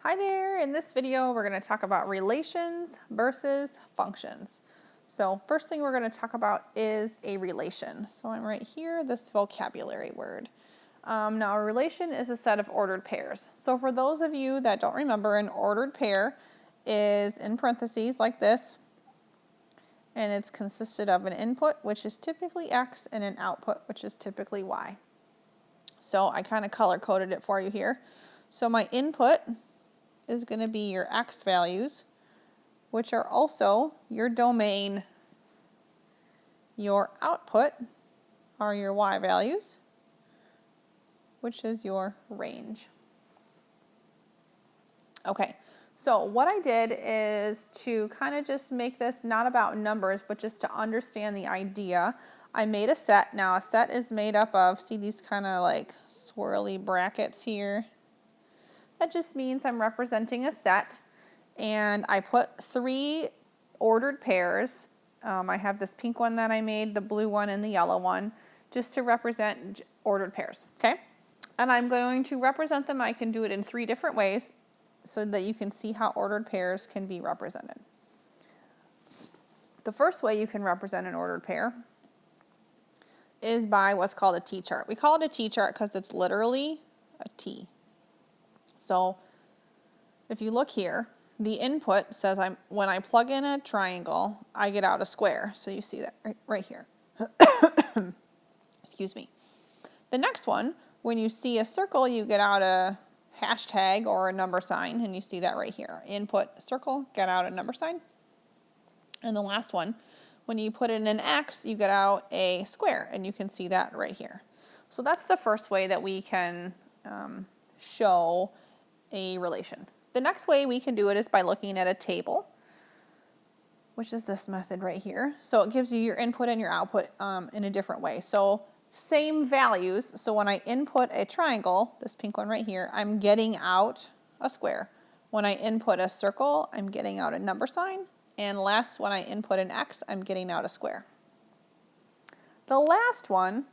Hi there, in this video we're going to talk about relations versus functions. So first thing we're going to talk about is a relation. So I'm right here, this vocabulary word. Now a relation is a set of ordered pairs. So for those of you that don't remember, an ordered pair is in parentheses like this, and it's consisted of an input, which is typically X, and an output, which is typically Y. So I kind of color coded it for you here. So my input is going to be your X values, which are also your domain. Your output are your Y values, which is your range. Okay, so what I did is to kind of just make this not about numbers, but just to understand the idea. I made a set. Now a set is made up of, see these kind of like swirly brackets here? That just means I'm representing a set, and I put 3 ordered pairs. I have this pink one that I made, the blue one, and the yellow one, just to represent ordered pairs, okay? And I'm going to represent them. I can do it in 3 different ways so that you can see how ordered pairs can be represented. The first way you can represent an ordered pair is by what's called a T-chart. We call it a T-chart because it's literally a T. So if you look here, the input says when I plug in a triangle, I get out a square. So you see that right here. Excuse me. The next one, when you see a circle, you get out a hashtag or a number sign, and you see that right here. Input circle, get out a number sign. And the last one, when you put in an X, you get out a square, and you can see that right here. So that's the first way that we can show a relation. The next way we can do it is by looking at a table, which is this method right here. So it gives you your input and your output in a different way. So same values. So when I input a triangle, this pink one right here, I'm getting out a square. When I input a circle, I'm getting out a number sign. And last, when I input an X, I'm getting out a square. The last one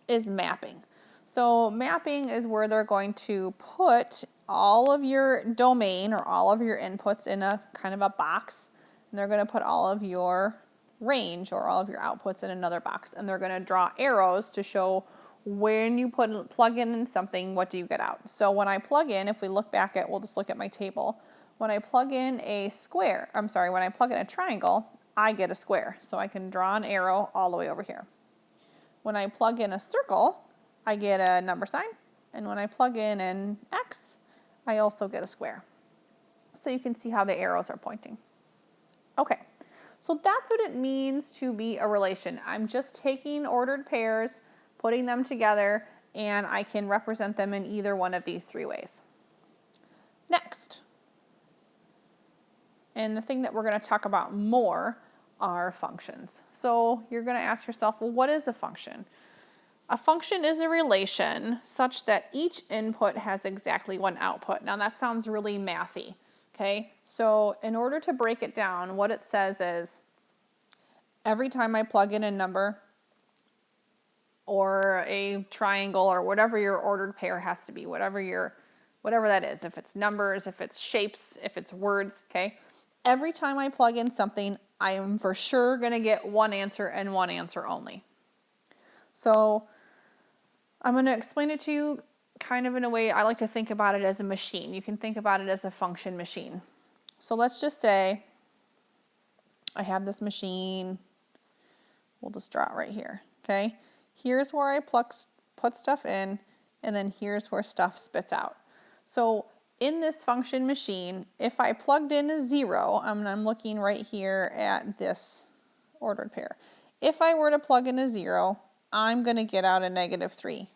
is mapping. So mapping is where they're going to put all of your domain or all of your inputs in a kind of a box, and they're going to put all of your range or all of your outputs in another box, and they're going to draw arrows to show when you plug in something, what do you get out. So when I plug in, if we look back at, we'll just look at my table. When I plug in a square, when I plug in a triangle, I get a square. So I can draw an arrow all the way over here. When I plug in a circle, I get a number sign, and when I plug in an X, I also get a square. So you can see how the arrows are pointing. Okay, so that's what it means to be a relation. I'm just taking ordered pairs, putting them together, and I can represent them in either one of these 3 ways. Next, and the thing that we're going to talk about more are functions. So you're going to ask yourself, well, what is a function? A function is a relation such that each input has exactly one output. Now that sounds really mathy, okay? So in order to break it down, what it says is every time I plug in a number or a triangle or whatever your ordered pair has to be, whatever that is, if it's numbers, if it's shapes, if it's words, okay? Every time I plug in something, I am for sure going to get one answer and one answer only. So I'm going to explain it to you kind of in a way I like to think about it as a machine. You can think about it as a function machine. So let's just say I have this machine. We'll just draw it right here, okay? Here's where I put stuff in, and then here's where stuff spits out. So in this function machine, if I plugged in a 0, I'm looking right here at this ordered pair. If I were to plug in a 0, I'm going to get out a -3.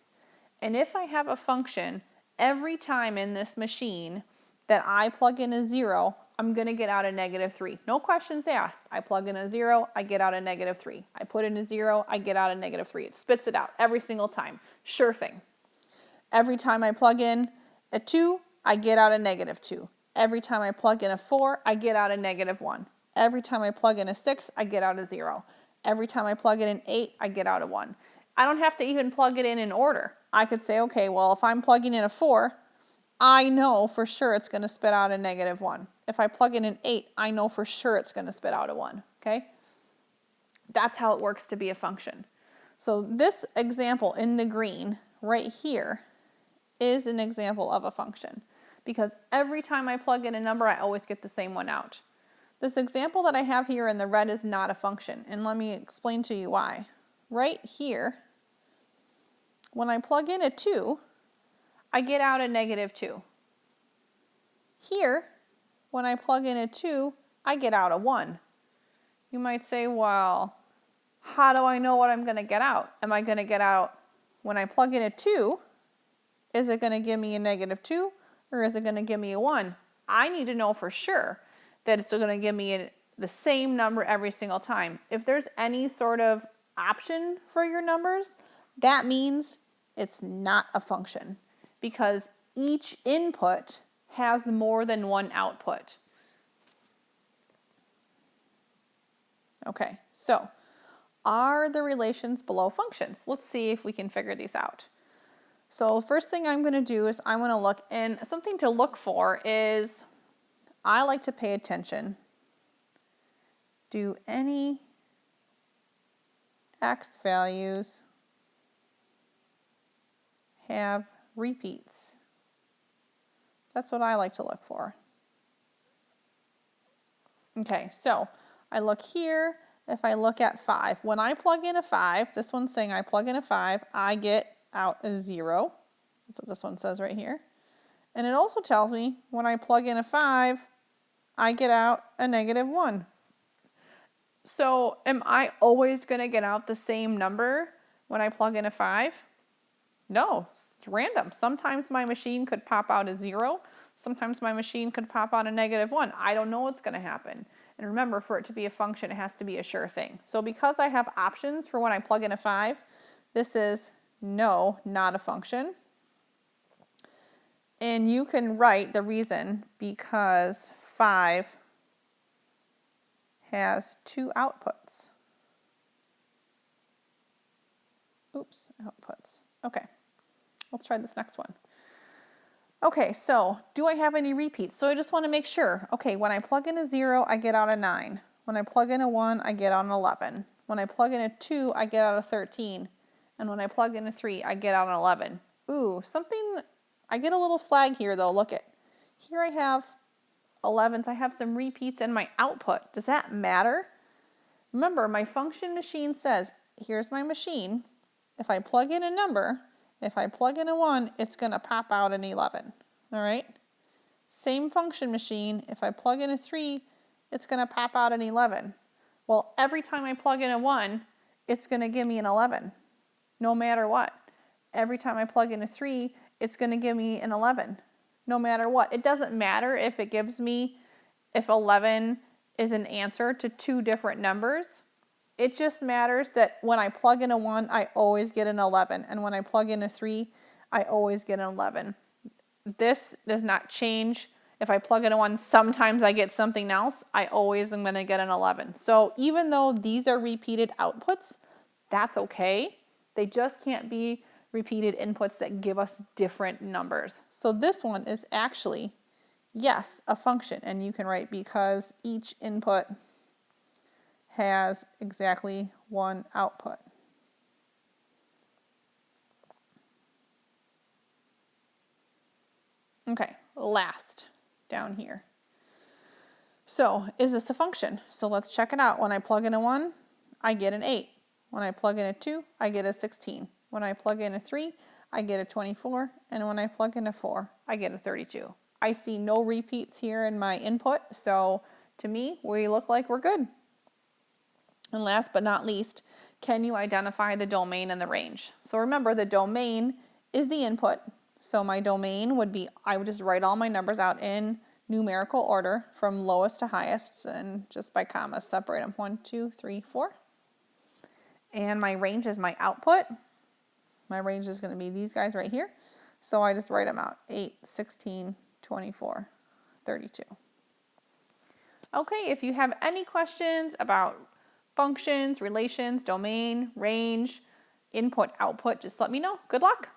And if I have a function, every time in this machine that I plug in a 0, I'm going to get out a -3. No questions asked. I plug in a 0, I get out a -3. I put in a 0, I get out a -3. It spits it out every single time. Sure thing. Every time I plug in a 2, I get out a -2. Every time I plug in a 4, I get out a -1. Every time I plug in a 6, I get out a 0. Every time I plug in an 8, I get out a 1. I don't have to even plug it in order. I could say, okay, well, if I'm plugging in a 4, I know for sure it's going to spit out a -1. If I plug in an 8, I know for sure it's going to spit out a 1, okay? That's how it works to be a function. So this example in the green right here is an example of a function, because every time I plug in a number, I always get the same one out. This example that I have here in the red is not a function, and let me explain to you why. Right here, when I plug in a 2, I get out a -2. Here, when I plug in a 2, I get out a 1. You might say, well, how do I know what I'm going to get out? Am I going to get out, when I plug in a 2, is it going to give me a -2 or is it going to give me a 1? I need to know for sure that it's going to give me the same number every single time. If there's any sort of option for your numbers, that means it's not a function, because each input has more than one output. Okay, so are the relations below functions? Let's see if we can figure these out. So first thing I'm going to do is I'm going to look, and something to look for is, I like to pay attention. Do any x values have repeats? That's what I like to look for. Okay, so I look here. If I look at 5, when I plug in a 5, this one's saying I plug in a 5, I get out a 0. That's what this one says right here. And it also tells me when I plug in a 5, I get out a -1. So am I always going to get out the same number when I plug in a 5? No, it's random. Sometimes my machine could pop out a 0. Sometimes my machine could pop out a -1. I don't know what's going to happen. And remember, for it to be a function, it has to be a sure thing. So because I have options for when I plug in a 5, this is no, not a function. And you can write the reason, because 5 has 2 outputs. Oops, outputs. Okay, let's try this next one. Okay, so do I have any repeats? So I just want to make sure. Okay, when I plug in a 0, I get out a 9. When I plug in a 1, I get out an 11. When I plug in a 2, I get out a 13. And when I plug in a 3, I get out an 11. Ooh, something, I get a little flag here though. Look at, here I have 11s. I have some repeats in my output. Does that matter? Remember, my function machine says, here's my machine. If I plug in a number, if I plug in a 1, it's going to pop out an 11. All right? Same function machine. If I plug in a 3, it's going to pop out an 11. Well, every time I plug in a 1, it's going to give me an 11, no matter what. Every time I plug in a 3, it's going to give me an 11, no matter what. It doesn't matter if it gives me, if 11 is an answer to 2 different numbers. It just matters that when I plug in a 1, I always get an 11. And when I plug in a 3, I always get an 11. This does not change. If I plug in a 1, sometimes I get something else. I always am going to get an 11. So even though these are repeated outputs, that's okay. They just can't be repeated inputs that give us different numbers. So this one is actually, yes, a function. And you can write because each input has exactly 1 output. Okay, last down here. So is this a function? So let's check it out. When I plug in a 1, I get an 8. When I plug in a 2, I get a 16. When I plug in a 3, I get a 24. And when I plug in a 4, I get a 32. I see no repeats here in my input. So to me, we look like we're good. And last but not least, can you identify the domain and the range? So remember, the domain is the input. So my domain would be, I would just write all my numbers out in numerical order from lowest to highest, and just by commas separate them. 1, 2, 3, 4. And my range is my output. My range is going to be these guys right here. So I just write them out. 8, 16, 24, 32. Okay, if you have any questions about functions, relations, domain, range, input, output, just let me know. Good luck.